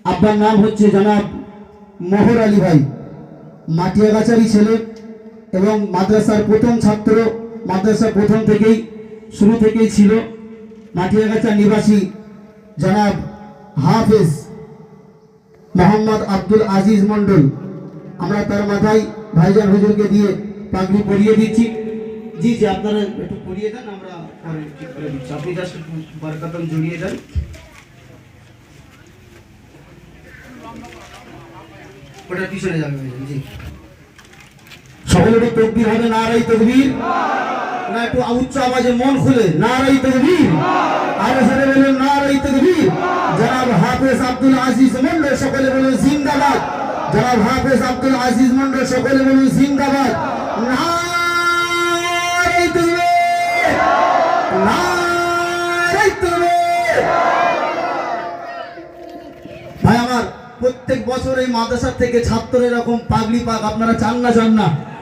আপনার নাম হচ্ছে জনাব মোহর আলী ভাই, মাটিয়াগাছারই ছেলে এবং মাদ্রাসার প্রথম ছাত্র। মাদ্রাসা প্রথম থেকেই শুরু থেকেই ছিল। মাটিয়াগাছা নিবাসী জনাব হাফেজ মোহাম্মদ আব্দুল আজিজ মন্ডল, আমরা তার মাথায় ভাইজান হুজুরকে দিয়ে পাগড়ি পরিয়ে দিচ্ছি। জি জি, আপনারা একটু পরিয়ে দেন, আমরা পরে ঠিক করে দিচ্ছি। আপনি জাস্ট একটু বরকতম জড়িয়ে দেন। ওটা পিছনে যাবে। জি, সকলের তাকবীর হবে, নারায়ে তাকবীর। না, একটু উচ্চ আওয়াজে মন খুলে নারায়ে তাকবীর। আর জোরে বলুন নারায়ে তাকবীর। জনাব হাফেজ আব্দুল আজিজ মন্ডল, সকলে বলুন জিন্দাবাদ। জনাব হাফেজ আব্দুল আজিজ মন্ডল, সকলে বলুন জিন্দাবাদ। নারায়ে তাকবীর, নারায়ে তাকবীর। ভাই আমার, প্রত্যেক বছর এই মাদ্রাসা থেকে ছাত্র এরকম পাগড়ি পাক, আপনারা চান না?